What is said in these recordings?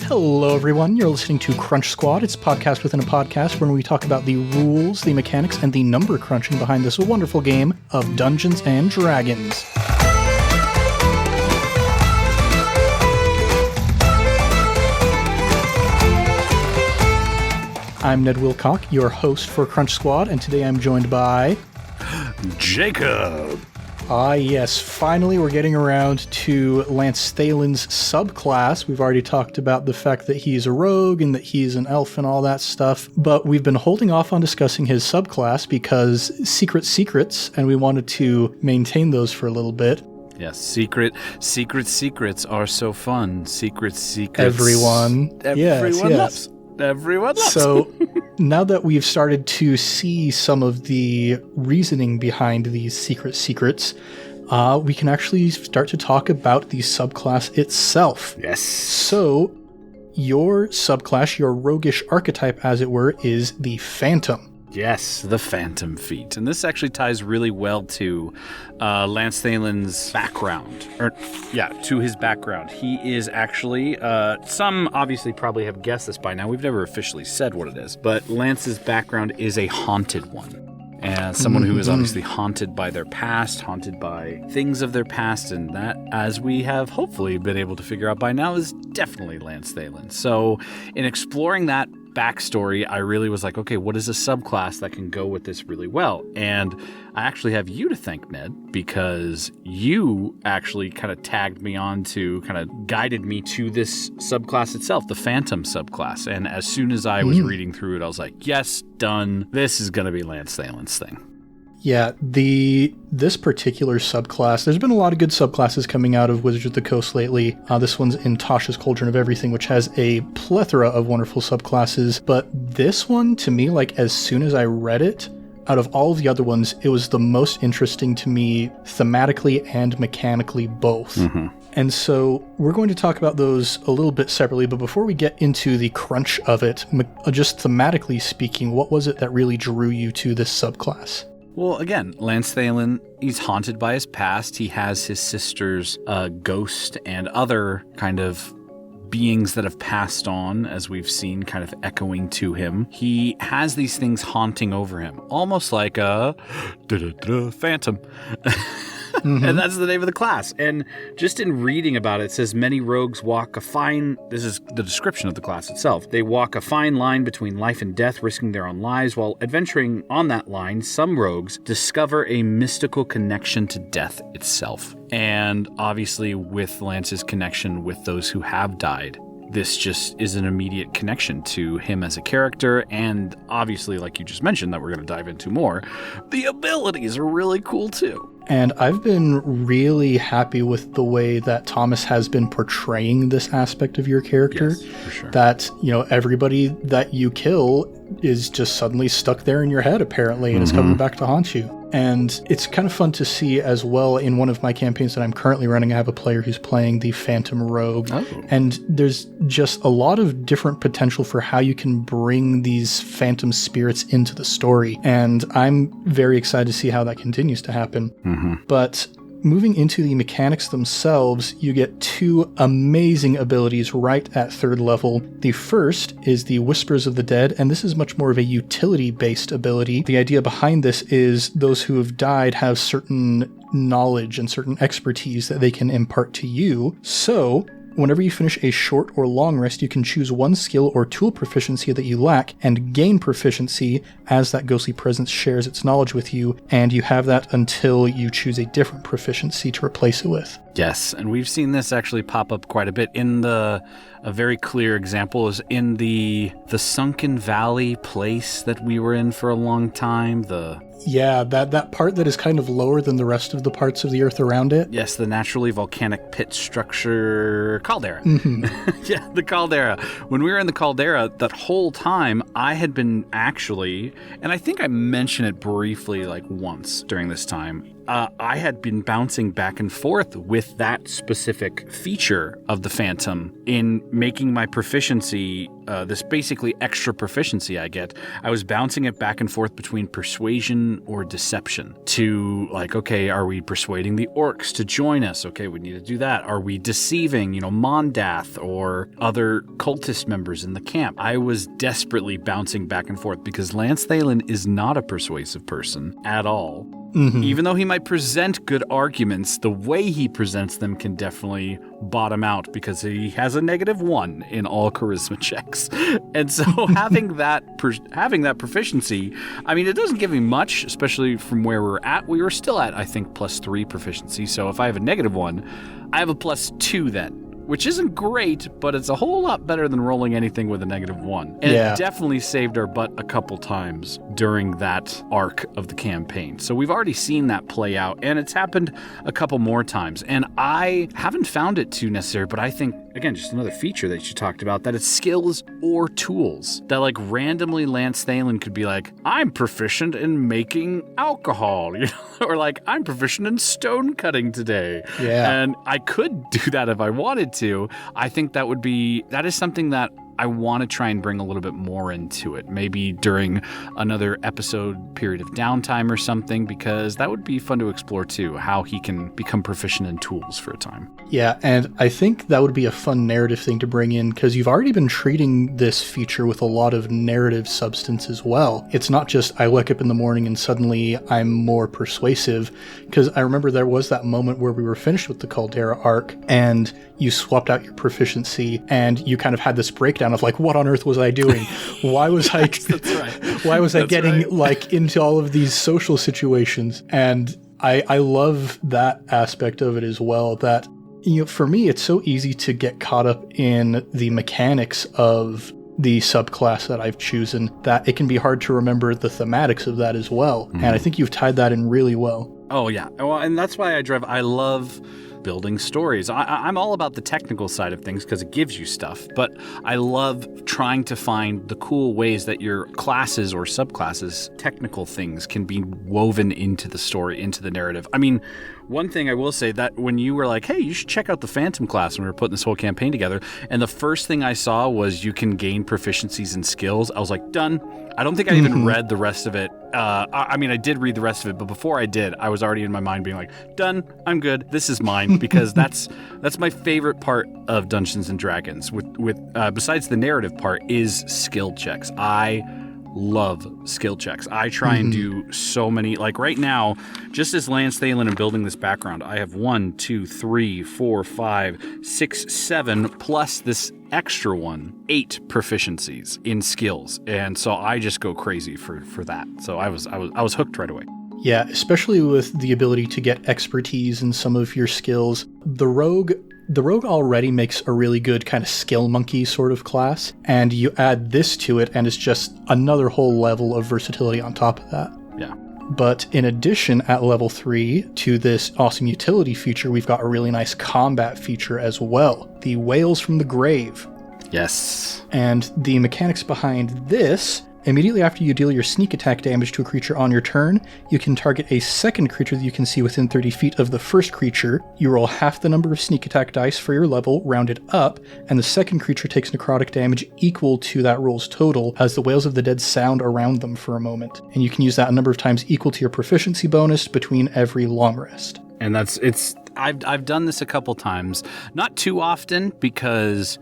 Hello, everyone. You're listening to Crunch Squad. It's a podcast within a podcast where we talk about the rules, the mechanics, and the number crunching behind this wonderful game of Dungeons and Dragons. I'm Ned Wilcock, your host for Crunch Squad, and today I'm joined by... Jacob. Yes, finally we're getting around to Lance Thalen's subclass. We've already talked about the fact that he's a rogue and that he's an elf and all that stuff, but we've been holding off on discussing his subclass because secrets, and we wanted to maintain those for a little bit. Yes, secrets are so fun. Secrets. Everyone loves. Everyone loves. So now that we've started to see some of the reasoning behind these secrets, we can actually start to talk about the subclass itself. Yes. So your subclass, your roguish archetype, as it were, is the Phantom. Yes, the Phantom feat. And this actually ties really well to Lance Thalen's background. To his background. He is actually, some obviously probably have guessed this by now. We've never officially said what it is. But Lance's background is a haunted one. And someone who is obviously haunted by their past, haunted by things of their past. And that, as we have hopefully been able to figure out by now, is definitely Lance Thalen. So in exploring that backstory, I really was like, okay, what is a subclass that can go with this really well? And I actually have you to thank, Ned, because you actually kind of tagged me on to, kind of guided me to this subclass itself, the Phantom subclass. And as soon as I was reading through it, I was like, yes, done. This is going to be Lance Thalen's thing. Yeah, this particular subclass, there's been a lot of good subclasses coming out of Wizards of the Coast lately. This one's in Tasha's Cauldron of Everything, which has a plethora of wonderful subclasses. But this one, to me, like as soon as I read it, out of all of the other ones, it was the most interesting to me thematically and mechanically both. And so we're going to talk about those a little bit separately, but before we get into the crunch of it, just thematically speaking, what was it that really drew you to this subclass? Well, again, Lance Thalen, he's haunted by his past. He has his sister's ghost and other kind of beings that have passed on, as we've seen, kind of echoing to him. He has these things haunting over him, almost like a phantom. And that's the name of the class. And just in reading about it, it says many rogues walk a fine... This is the description of the class itself. They walk a fine line between life and death, risking their own lives. While adventuring on that line, some rogues discover a mystical connection to death itself. And obviously, with Lance's connection with those who have died, this just is an immediate connection to him as a character. And obviously, like you just mentioned, that we're going to dive into more, the abilities are really cool too. And I've been really happy with the way that Thomas has been portraying this aspect of your character. Yes, for sure. That, everybody that you kill is just suddenly stuck there in your head, apparently, and is coming back to haunt you. And it's kind of fun to see as well. In one of my campaigns that I'm currently running, I have a player who's playing the Phantom Rogue. And there's just a lot of different potential for how you can bring these phantom spirits into the story. And I'm very excited to see how that continues to happen. But moving into the mechanics themselves, you get two amazing abilities right at third level. The first is the Whispers of the Dead, and this is much more of a utility-based ability. The idea behind this is those who have died have certain knowledge and certain expertise that they can impart to you. So whenever you finish a short or long rest, you can choose one skill or tool proficiency that you lack and gain proficiency as that ghostly presence shares its knowledge with you, and you have that until you choose a different proficiency to replace it with. Yes, and we've seen this actually pop up quite a bit. A very clear example is in the Sunken Valley place that we were in for a long time. That part that is kind of lower than the rest of the parts of the earth around it. Yes, the naturally volcanic pit structure caldera. Yeah, the caldera. When we were in the caldera, that whole time I had been actually, and I think I mentioned it briefly like once during this time, I had been bouncing back and forth with that specific feature of the Phantom in making my proficiency, this basically extra proficiency I get. I was bouncing it back and forth between persuasion or deception to like, okay, are we persuading the orcs to join us? Okay, we need to do that. Are we deceiving, Mondath or other cultist members in the camp? I was desperately bouncing back and forth because Lance Thalen is not a persuasive person at all. Mm-hmm. Even though he might present good arguments, the way he presents them can definitely bottom out because he has a -1 in all charisma checks. And so having that proficiency, I mean, it doesn't give me much, especially from where we're at. We were still at, I think, +3 proficiency. So if I have a -1, I have a +2 then. Which isn't great, but it's a whole lot better than rolling anything with a -1. And it definitely saved our butt a couple times during that arc of the campaign. So we've already seen that play out, and it's happened a couple more times. And I haven't found it too necessary, but I think, again, just another feature that you talked about, that it's skills or tools. That like randomly Lance Thalen could be like, I'm proficient in making alcohol, or like, I'm proficient in stone cutting today. Yeah. And I could do that if I wanted to. I think that is something that I want to try and bring a little bit more into it, maybe during another episode period of downtime or something, because that would be fun to explore too, how he can become proficient in tools for a time. Yeah, and I think that would be a fun narrative thing to bring in, because you've already been treating this feature with a lot of narrative substance as well. It's not just I wake up in the morning and suddenly I'm more persuasive, because I remember there was that moment where we were finished with the Caldera arc and you swapped out your proficiency and you kind of had this breakdown of like, what on earth was I doing? Why was I That's right. Why was I getting like into all of these social situations? And I love that aspect of it as well, that for me it's so easy to get caught up in the mechanics of the subclass that I've chosen that it can be hard to remember the thematics of that as well. Mm-hmm. And I think you've tied that in really well. Oh yeah. Well, and that's why I love building stories. I'm all about the technical side of things because it gives you stuff, but I love trying to find the cool ways that your classes or subclasses, technical things, can be woven into the story, into the narrative. I mean, one thing I will say, that when you were like, hey, you should check out the Phantom class when we were putting this whole campaign together, and the first thing I saw was you can gain proficiencies and skills, I was like, done. I don't think I even read the rest of it. I mean, I did read the rest of it, but before I did, I was already in my mind being like, done, I'm good, this is mine, because that's my favorite part of Dungeons and Dragons, with besides the narrative part, is skill checks. I love skill checks. I try and do so many, like right now, just as Lance Thalen and building this background, I have 1, 2, 3, 4, 5, 6, 7, plus this extra one, 8 proficiencies in skills. And so I just go crazy for that. So I was hooked right away. Yeah, especially with the ability to get expertise in some of your skills. The rogue already makes a really good kind of skill monkey sort of class, and you add this to it and it's just another whole level of versatility on top of that. Yeah. But in addition, at level 3 to this awesome utility feature, we've got a really nice combat feature as well. The Whales from the Grave. Yes. And the mechanics behind this: immediately after you deal your sneak attack damage to a creature on your turn, you can target a second creature that you can see within 30 feet of the first creature. You roll half the number of sneak attack dice for your level, rounded up, and the second creature takes necrotic damage equal to that roll's total as the Wails of the Dead sound around them for a moment. And you can use that a number of times equal to your proficiency bonus between every long rest. And I've done this a couple times. Not too often because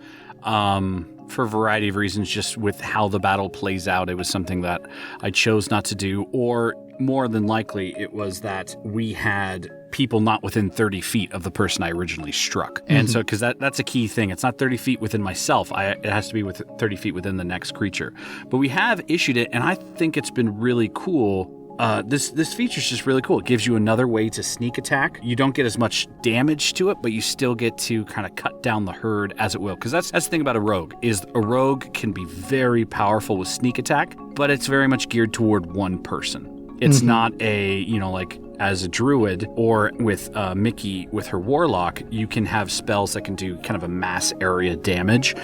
for a variety of reasons, just with how the battle plays out, it was something that I chose not to do, or more than likely it was that we had people not within 30 feet of the person I originally struck. And so, because that's a key thing, it's not 30 feet within myself, it has to be with 30 feet within the next creature. But we have issued it, and I think it's been really cool. This feature is just really cool. It gives you another way to sneak attack. You don't get as much damage to it, but you still get to kind of cut down the herd as it will. Because that's the thing about a rogue, is a rogue can be very powerful with sneak attack, but it's very much geared toward one person. It's not like as a druid or with Mickey with her warlock, you can have spells that can do kind of a mass area damage.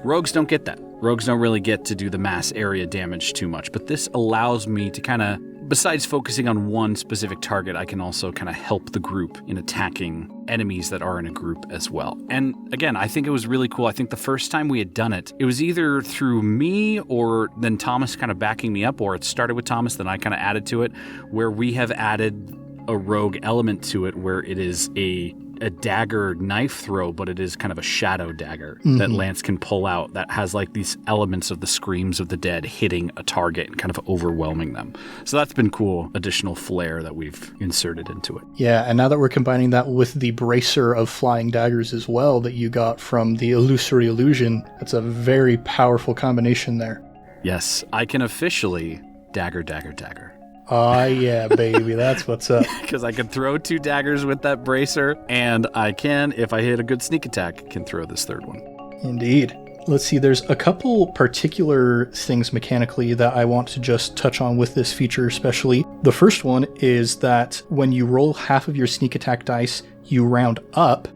Rogues don't get that. Rogues don't really get to do the mass area damage too much, but this allows me to kind of besides focusing on one specific target, I can also kind of help the group in attacking enemies that are in a group as well. And again, I think it was really cool. I think the first time we had done it, it was either through me or then Thomas kind of backing me up, or it started with Thomas, then I kind of added to it, where we have added a rogue element to it where it is a dagger knife throw, but it is kind of a shadow dagger that Lance can pull out that has like these elements of the screams of the dead hitting a target and kind of overwhelming them. So that's been cool additional flair that we've inserted into it. Yeah, and now that we're combining that with the bracer of flying daggers as well that you got from the illusory illusion, that's a very powerful combination there. Yes, I can officially dagger. Ah, yeah, baby, that's what's up. Because I can throw 2 daggers with that bracer, and I can, if I hit a good sneak attack, can throw this third one. Indeed. Let's see, there's a couple particular things mechanically that I want to just touch on with this feature especially. The first one is that when you roll half of your sneak attack dice, you round up.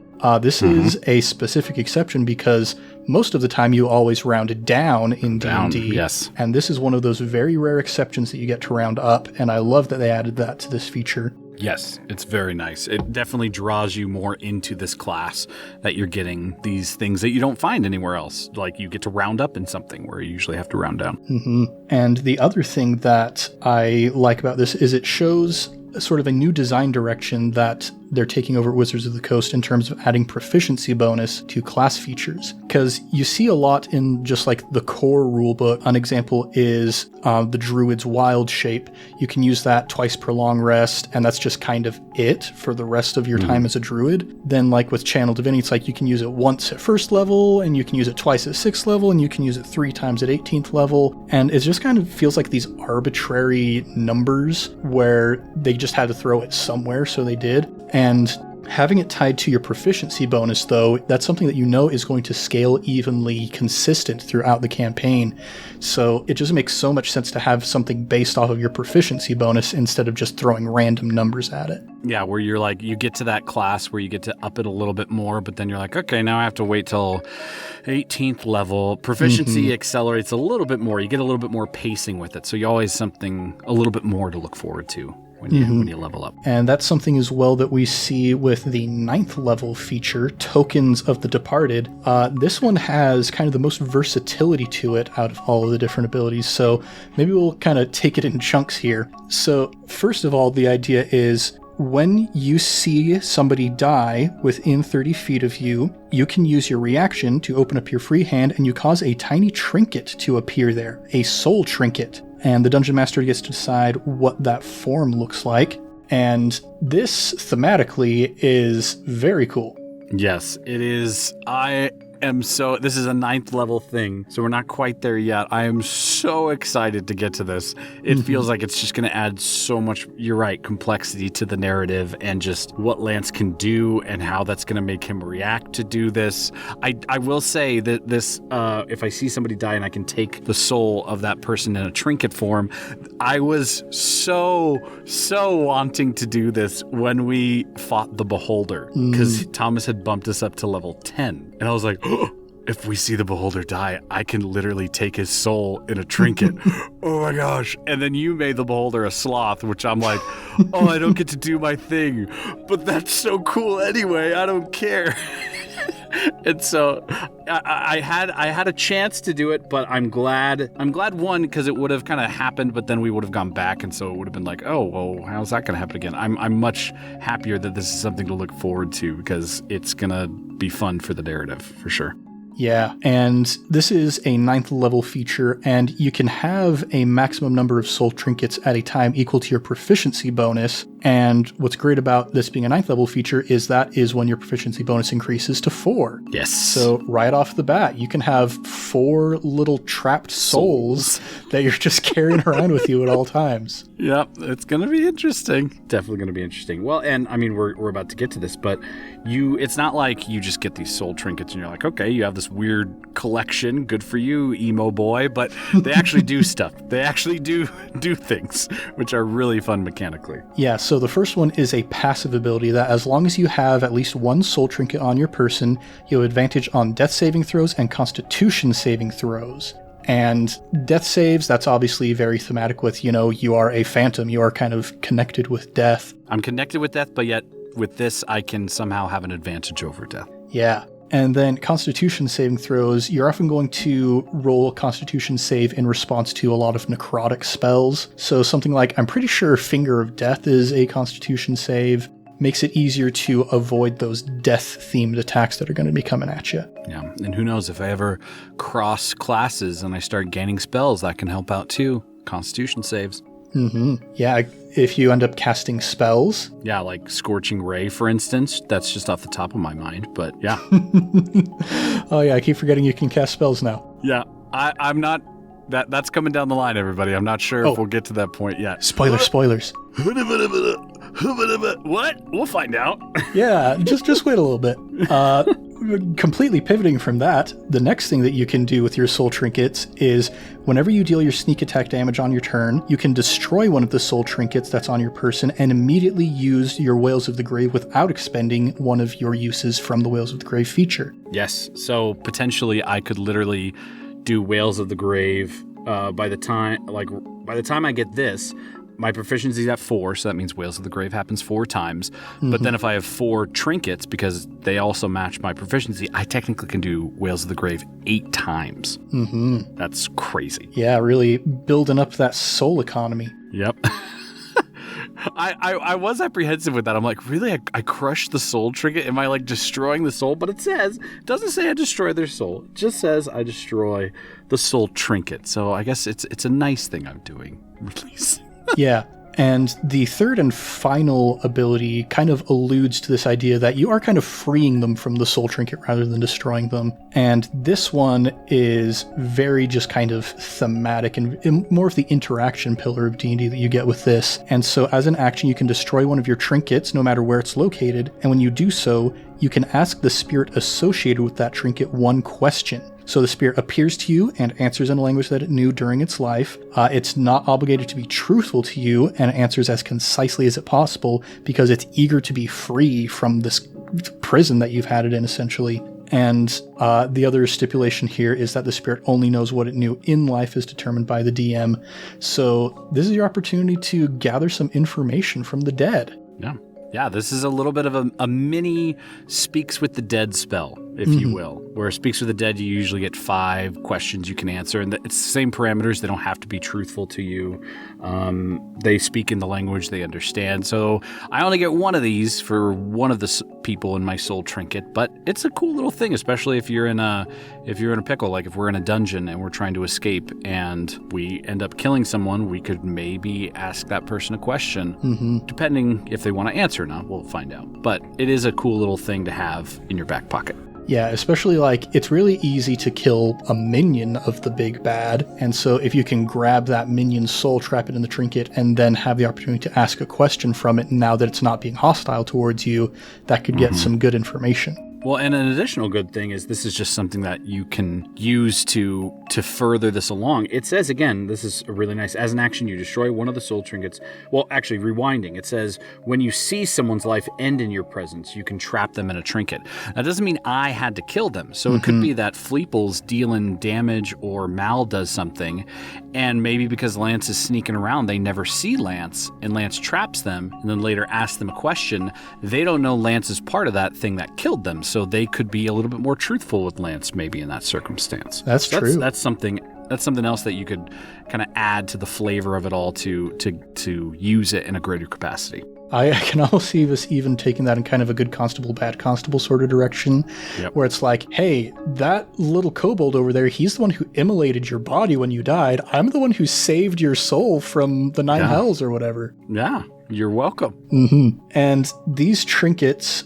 This is a specific exception because most of the time you always round down in D&D. Yes. And this is one of those very rare exceptions that you get to round up, and I love that they added that to this feature. Yes, it's very nice. It definitely draws you more into this class that you're getting these things that you don't find anywhere else. Like you get to round up in something where you usually have to round down. And the other thing that I like about this is it shows sort of a new design direction that they're taking over at Wizards of the Coast in terms of adding proficiency bonus to class features. Because you see a lot in just like the core rulebook. An example is the Druid's Wild Shape. You can use that twice per long rest, and that's just kind of it for the rest of your time as a Druid. Then like with Channel Divinity, it's like you can use it once at 1st level, and you can use it twice at 6th level, and you can use it 3 times at 18th level. And it just kind of feels like these arbitrary numbers where they just had to throw it somewhere, so they did. And having it tied to your proficiency bonus, though, that's something that you know is going to scale evenly consistent throughout the campaign. So it just makes so much sense to have something based off of your proficiency bonus instead of just throwing random numbers at it. Yeah, where you're like, you get to that class where you get to up it a little bit more, but then you're like, okay, now I have to wait till 18th level. Proficiency accelerates a little bit more. You get a little bit more pacing with it. So you always something a little bit more to look forward to when you level up. And that's something as well that we see with the 9th level feature, Tokens of the Departed. This one has kind of the most versatility to it out of all of the different abilities, so maybe we'll kind of take it in chunks here. So first of all, the idea is when you see somebody die within 30 feet of you, you can use your reaction to open up your free hand and you cause a tiny trinket to appear there, a soul trinket. And the Dungeon Master gets to decide what that form looks like. And this, thematically, is very cool. Yes, it is. This is a 9th level thing, so we're not quite there yet. I am so excited to get to this. It feels like it's just going to add so much, you're right, complexity to the narrative and just what Lance can do and how that's going to make him react to do this. I will say that this, if I see somebody die and I can take the soul of that person in a trinket form, I was so wanting to do this when we fought the Beholder, because Thomas had bumped us up to level 10. And I was like, if we see the Beholder die, I can literally take his soul in a trinket. Oh my gosh. And then you made the Beholder a sloth, which I'm like, oh, I don't get to do my thing. But that's so cool anyway. I don't care. And so I had a chance to do it, but I'm glad one, because it would have kind of happened, but then we would have gone back, and so it would have been like, oh, well, how's that going to happen again? I'm much happier that this is something to look forward to, because it's going to be fun for the narrative, for sure. Yeah, and this is a 9th level feature, and you can have a maximum number of soul trinkets at a time equal to your proficiency bonus. And what's great about this being a 9th level feature is that is when your proficiency bonus increases to 4. Yes. So right off the bat, you can have 4 little trapped souls that you're just carrying around with you at all times. Yep, it's going to be interesting. Definitely going to be interesting. Well, and I mean, we're about to get to this, but it's not like you just get these soul trinkets and you're like, okay, you have this weird collection, good for you, emo boy, but they actually do stuff. They actually do things, which are really fun mechanically. Yeah, so the first one is a passive ability that as long as you have at least 1 soul trinket on your person, you have advantage on death saving throws and constitution saving throws. And death saves, that's obviously very thematic with, you are a phantom. You are kind of connected with death. I'm connected with death, but yet with this, I can somehow have an advantage over death. Yeah. And then Constitution saving throws, you're often going to roll a Constitution save in response to a lot of necrotic spells. So something like, I'm pretty sure Finger of Death is a Constitution save. Makes it easier to avoid those death-themed attacks that are going to be coming at you. Yeah, and who knows, if I ever cross classes and I start gaining spells, that can help out too. Constitution saves. Mm-hmm. Yeah, if you end up casting spells. Yeah, like Scorching Ray, for instance. That's just off the top of my mind, but yeah. Oh yeah, I keep forgetting you can cast spells now. Yeah, I'm not... That's coming down the line, everybody. I'm not sure if we'll get to that point yet. Spoilers. What? We'll find out. Yeah, just wait a little bit. Completely pivoting from that, the next thing that you can do with your soul trinkets is whenever you deal your sneak attack damage on your turn, you can destroy one of the soul trinkets that's on your person and immediately use your Wails of the Grave without expending one of your uses from the Wails of the Grave feature. Yes, so potentially I could literally do Wails of the Grave by the time I get this. My proficiency is at 4, so that means Wails of the Grave happens 4 times. Mm-hmm. But then if I have 4 trinkets, because they also match my proficiency, I technically can do Wails of the Grave 8 times. Mm-hmm. That's crazy. Yeah, really building up that soul economy. Yep. I was apprehensive with that. I'm like, really? I crushed the soul trinket? Am I like destroying the soul? But it doesn't say I destroy their soul. It just says I destroy the soul trinket. So I guess it's a nice thing I'm doing. Release. Yeah, and the third and final ability kind of alludes to this idea that you are kind of freeing them from the soul trinket rather than destroying them. And this one is very just kind of thematic and more of the interaction pillar of D&D that you get with this. And so as an action, you can destroy one of your trinkets no matter where it's located. And when you do so, you can ask the spirit associated with that trinket one question. So the spirit appears to you and answers in a language that it knew during its life. It's not obligated to be truthful to you and answers as concisely as it possible because it's eager to be free from this prison that you've had it in, essentially. And the other stipulation here is that the spirit only knows what it knew in life as determined by the DM. So this is your opportunity to gather some information from the dead. Yeah, this is a little bit of a mini Speaks with the Dead spell, if you will. Where Speaks with the Dead, you usually get 5 questions you can answer. And it's the same parameters. They don't have to be truthful to you. They speak in the language they understand. So I only get 1 of these for one of the people in my soul trinket. But it's a cool little thing, especially if you're in a pickle. Like if we're in a dungeon and we're trying to escape and we end up killing someone, we could maybe ask that person a question. Depending if they want to answer or not, we'll find out. But it is a cool little thing to have in your back pocket. Yeah, especially it's really easy to kill a minion of the big bad. And so if you can grab that minion's soul, trap it in the trinket, and then have the opportunity to ask a question from it now that it's not being hostile towards you, that could get some good information. Well, and an additional good thing is this is just something that you can use to further this along. It says, again, this is really nice. As an action, you destroy one of the soul trinkets. Well, actually, rewinding, it says, when you see someone's life end in your presence, you can trap them in a trinket. That doesn't mean I had to kill them. So it could be that Fleeple's dealing damage or Mal does something, and maybe because Lance is sneaking around, they never see Lance, and Lance traps them, and then later asks them a question. They don't know Lance is part of that thing that killed them. So they could be a little bit more truthful with Lance maybe in that circumstance. That's true. That's something else that you could kind of add to the flavor of it all to use it in a greater capacity. I can almost see this even taking that in kind of a good constable, bad constable sort of direction, where it's like, hey, that little kobold over there, he's the one who immolated your body when you died. I'm the one who saved your soul from the 9 hells or whatever. Yeah. You're welcome. And these trinkets,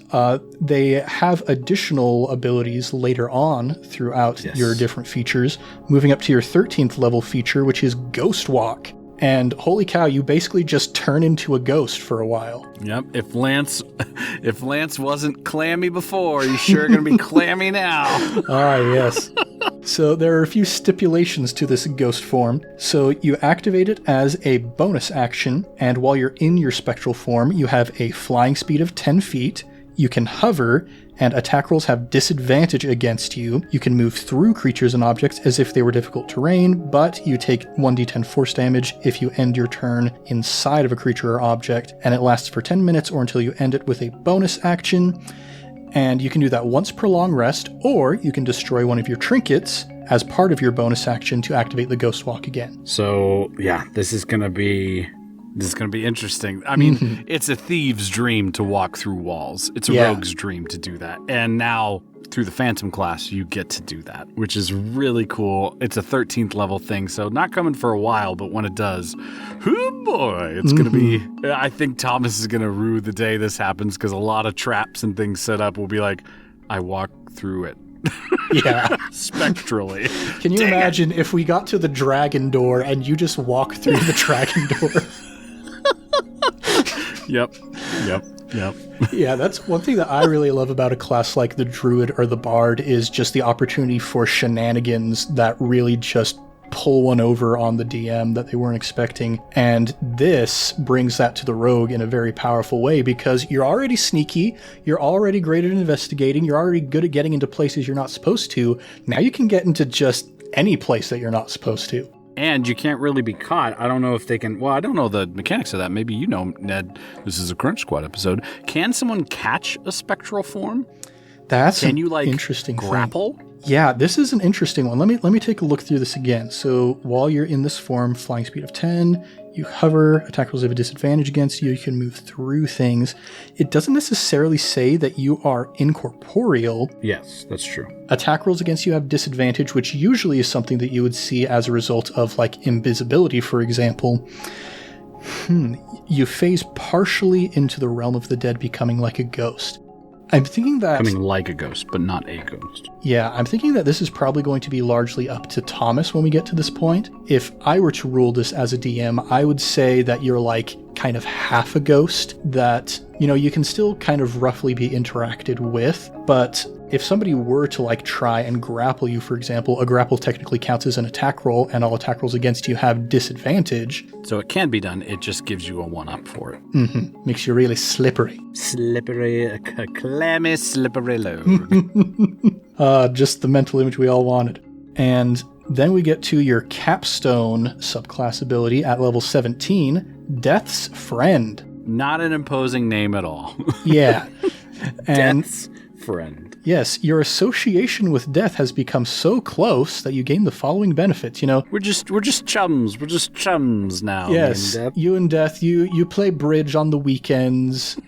they have additional abilities later on throughout your different features, moving up to your 13th level feature, which is Ghost Walk. And holy cow, you basically just turn into a ghost for a while. Yep. If Lance wasn't clammy before, he's sure going to be clammy now. Ah, yes. So there are a few stipulations to this ghost form. So you activate it as a bonus action, and while you're in your spectral form, you have a flying speed of 10 feet, you can hover, and attack rolls have disadvantage against you. You can move through creatures and objects as if they were difficult terrain, but you take 1d10 force damage if you end your turn inside of a creature or object, and it lasts for 10 minutes or until you end it with a bonus action. And you can do that once per long rest, or you can destroy one of your trinkets as part of your bonus action to activate the Ghost Walk again. So, yeah, this is going to be interesting. I mean, it's a thief's dream to walk through walls. It's a rogue's dream to do that. And now, through the Phantom class, you get to do that, which is really cool. It's a 13th level thing, so not coming for a while, but when it does, oh boy, it's going to be... I think Thomas is going to rue the day this happens, because a lot of traps and things set up will be like, I walked through it. Yeah. Spectrally. Can you imagine if we got to the dragon door and you just walk through the dragon door? Yep. Yeah, that's one thing that I really love about a class like the Druid or the Bard is just the opportunity for shenanigans that really just pull one over on the DM that they weren't expecting. And this brings that to the Rogue in a very powerful way because you're already sneaky, you're already great at investigating, you're already good at getting into places you're not supposed to. Now you can get into just any place that you're not supposed to. And you can't really be caught. I don't know if they can... Well, I don't know the mechanics of that. Maybe you know, Ned. This is a Crunch Squad episode. Can someone catch a spectral form? That's Can you, interesting grapple? Thing. Yeah, this is an interesting one. Let me take a look through this again. So while you're in this form, flying speed of 10, you hover, attack rolls have a disadvantage against you, you can move through things. It doesn't necessarily say that you are incorporeal. Yes, that's true. Attack rolls against you have disadvantage, which usually is something that you would see as a result of like invisibility, for example. You phase partially into the realm of the dead, becoming like a ghost. I'm thinking that... Coming like a ghost, but not a ghost. Yeah, I'm thinking that this is probably going to be largely up to Thomas when we get to this point. If I were to rule this as a DM, I would say that you're like kind of half a ghost, that, you know, you can still kind of roughly be interacted with, but if somebody were to like try and grapple you, for example, a grapple technically counts as an attack roll, and all attack rolls against you have disadvantage. So it can be done, it just gives you a 1-up for it. Makes you really slippery. Slippery, a clammy, slippery load. Just the mental image we all wanted. And then we get to your capstone subclass ability at level 17, Death's Friend. Not an imposing name at all. Yeah. And Death's Friend. Yes, your association with death has become so close that you gain the following benefits, you know. We're just chums. We're just chums now. Yes, you and Death, you play bridge on the weekends.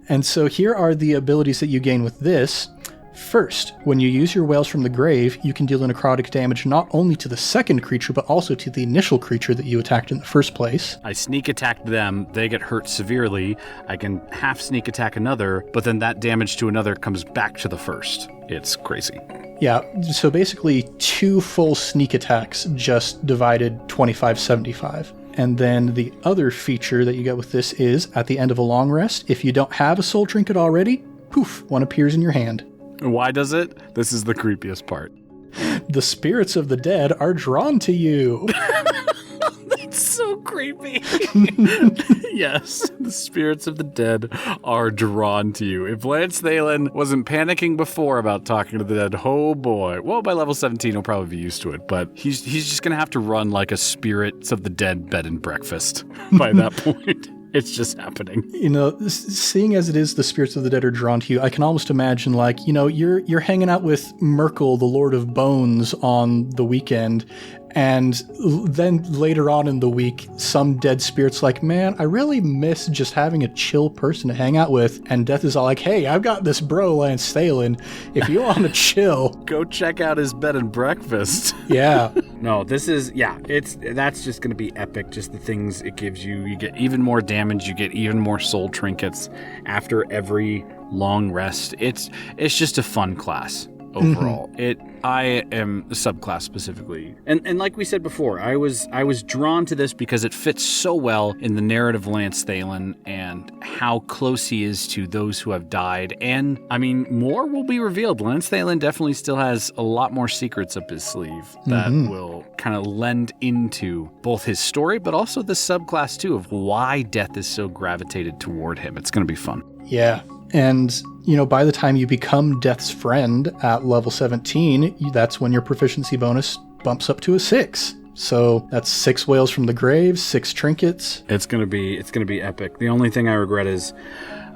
And so here are the abilities that you gain with this. First, when you use your Wails from the Grave, you can deal necrotic damage not only to the second creature, but also to the initial creature that you attacked in the first place. I sneak attacked them, they get hurt severely. I can half sneak attack another, but then that damage to another comes back to the first. It's crazy. Yeah, so basically 2 full sneak attacks just divided 25-75. And then the other feature that you get with this is, at the end of a long rest, if you don't have a soul trinket already, poof, one appears in your hand. Why does it? This is the creepiest part. The spirits of the dead are drawn to you. That's so creepy. Yes, the spirits of the dead are drawn to you. If Lance Thalen wasn't panicking before about talking to the dead, oh boy. Well, by level 17, he'll probably be used to it, but he's just going to have to run like a spirits of the dead bed and breakfast by that point. It's just happening. You know, seeing as it is the spirits of the dead are drawn to you, I can almost imagine, like, you know, you're hanging out with Merkel, the Lord of Bones, on the weekend, and then later on in the week, some dead spirit's like, man, I really miss just having a chill person to hang out with. And Death is all like, hey, I've got this bro, Lance Thalen. If you want to chill, go check out his bed and breakfast. Yeah. No, this is, that's just going to be epic. Just the things it gives you. You get even more damage. You get even more soul trinkets after every long rest. It's just a fun class. Overall, I am a subclass specifically, and like we said before, I was drawn to this because it fits so well in the narrative of Lance Thalen and how close he is to those who have died. And I mean, more will be revealed. Lance Thalen definitely still has a lot more secrets up his sleeve that will kind of lend into both his story, but also the subclass too of why death is so gravitated toward him. It's going to be fun. Yeah. And, by the time you become Death's Friend at level 17, that's when your proficiency bonus bumps up to a 6. So that's 6 whales from the grave, 6 trinkets. It's gonna be epic. The only thing I regret is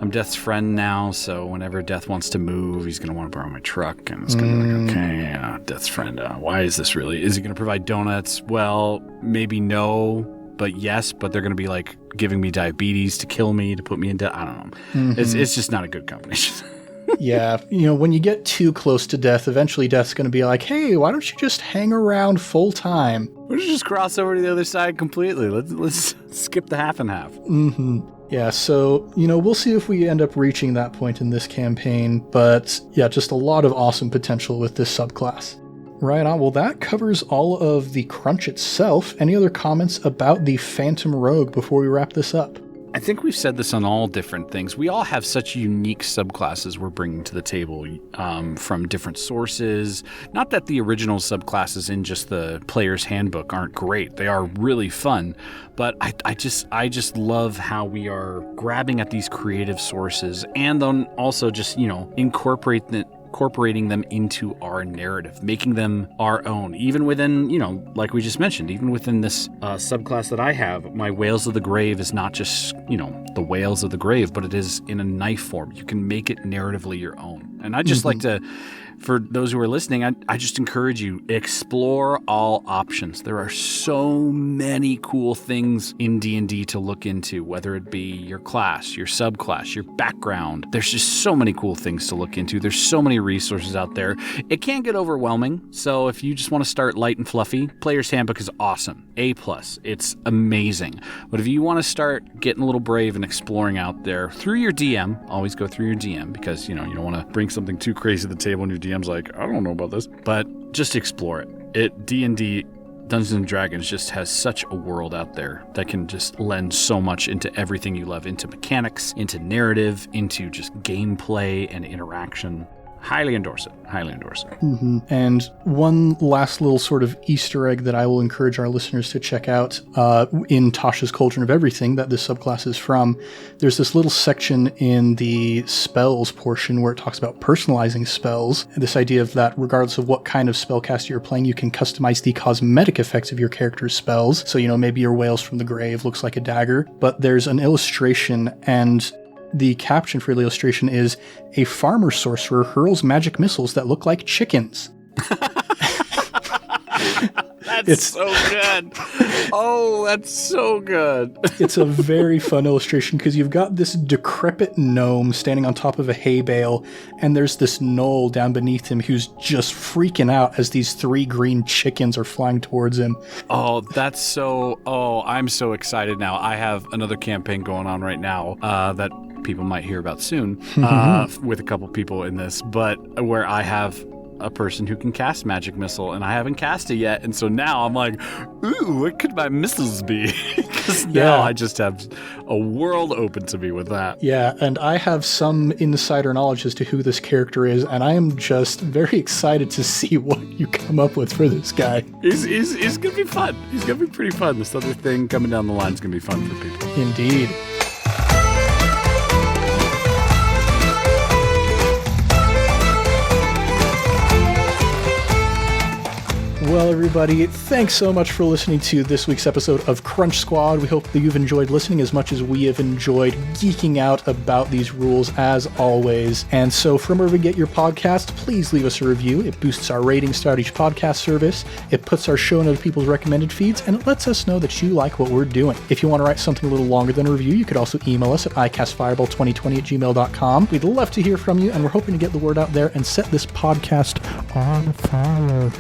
I'm Death's friend now, so whenever Death wants to move, he's gonna want to borrow my truck, and it's gonna be like, okay, Death's friend. Why is this really? Is he gonna provide donuts? Well, maybe no, but yes. But they're gonna be like giving me diabetes to kill me, to put me in debt. I don't know. It's just not a good combination. Yeah, when you get too close to Death, eventually Death's going to be like, hey, why don't you just hang around full time? Why don't you just cross over to the other side completely? Let's skip the half and half. Yeah, so, we'll see if we end up reaching that point in this campaign, but yeah, just a lot of awesome potential with this subclass. Right on. Well, that covers all of the crunch itself. Any other comments about the Phantom Rogue before we wrap this up? I think we've said this on all different things. We all have such unique subclasses we're bringing to the table from different sources. Not that the original subclasses in just the player's handbook aren't great. They are really fun. But I just love how we are grabbing at these creative sources and then also just, incorporating them into our narrative, making them our own, even within, like we just mentioned, even within this subclass that I have, my Whales of the Grave is not just, the Whales of the Grave, but it is in a knife form. You can make it narratively your own. And I just like to, for those who are listening, I just encourage you, explore all options. There are so many cool things in D&D to look into, whether it be your class, your subclass, your background. There's just so many cool things to look into. There's so many resources out there. It can get overwhelming, so if you just want to start light and fluffy, Player's Handbook is awesome. A+. It's amazing. But if you want to start getting a little brave and exploring out there through your DM, always go through your DM because, you don't want to bring something too crazy to the table and your DM's like, I don't know about this. But just explore it. D&D, Dungeons & Dragons just has such a world out there that can just lend so much into everything you love, into mechanics, into narrative, into just gameplay and interaction. Highly endorse it. And one last little sort of Easter egg that I will encourage our listeners to check out in Tasha's Cauldron of Everything that this subclass is from, there's this little section in the spells portion where it talks about personalizing spells. And this idea of that regardless of what kind of spellcaster you're playing, you can customize the cosmetic effects of your character's spells. So, maybe your Whales from the Grave looks like a dagger, but there's an illustration and the caption for the illustration is, a farmer sorcerer hurls magic missiles that look like chickens. That's so good. Oh, that's so good. It's a very fun illustration because you've got this decrepit gnome standing on top of a hay bale, and there's this gnoll down beneath him who's just freaking out as these 3 green chickens are flying towards him. Oh, I'm so excited now. I have another campaign going on right now that people might hear about soon with a couple people in this, but where I have a person who can cast Magic Missile, and I haven't cast it yet, and so now I'm like, ooh, what could my missiles be? Because now I just have a world open to me with that. Yeah, and I have some insider knowledge as to who this character is, and I am just very excited to see what you come up with for this guy. He's gonna be fun. He's gonna be pretty fun. This other thing coming down the line is gonna be fun for people. Indeed. Well, everybody, thanks so much for listening to this week's episode of Crunch Squad. We hope that you've enjoyed listening as much as we have enjoyed geeking out about these rules, as always. And so from wherever you get your podcast, please leave us a review. It boosts our ratings throughout each podcast service. It puts our show in other people's recommended feeds, and it lets us know that you like what we're doing. If you want to write something a little longer than a review, you could also email us at icastfireball2020@gmail.com. We'd love to hear from you, and we're hoping to get the word out there and set this podcast on fire.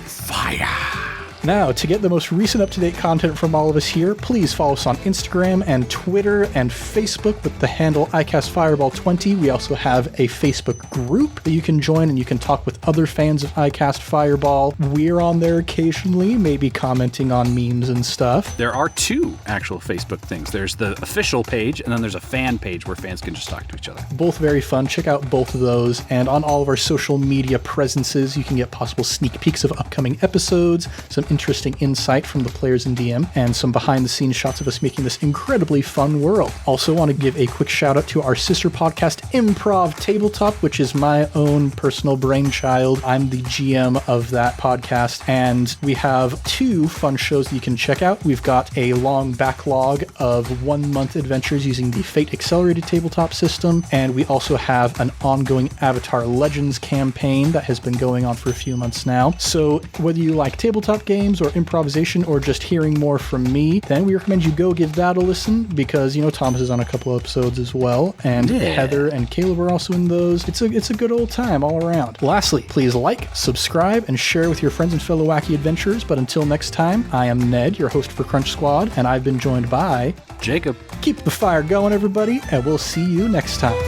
Now, to get the most recent up-to-date content from all of us here, please follow us on Instagram and Twitter and Facebook with the handle ICASTFireball20. We also have a Facebook group that you can join, and you can talk with other fans of iCast Fireball. We're on there occasionally, maybe commenting on memes and stuff. There are 2 actual Facebook things. There's the official page, and then there's a fan page where fans can just talk to each other. Both very fun. Check out both of those. And on all of our social media presences, you can get possible sneak peeks of upcoming episodes, some interesting insight from the players and DM, and some behind-the-scenes shots of us making this incredibly fun world. Also want to give a quick shout-out to our sister podcast, Improv Tabletop, which is my own personal brainchild. I'm the GM of that podcast, and we have 2 fun shows that you can check out. We've got a long backlog of 1-month adventures using the Fate Accelerated Tabletop system, and we also have an ongoing Avatar Legends campaign that has been going on for a few months now. So whether you like tabletop games or improvisation or just hearing more from me, then we recommend you go give that a listen, because, Thomas is on a couple of episodes as well, and Heather and Caleb are also in those. It's a good old time all around. Lastly, please like, subscribe, and share with your friends and fellow wacky adventurers. But until next time, I am Ned, your host for Crunch Squad, and I've been joined by Jacob. Keep the fire going, everybody, and we'll see you next time.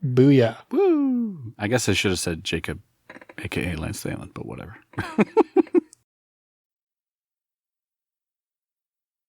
Booyah. Woo! I guess I should have said Jacob, a.k.a. Lance Thalen, but whatever.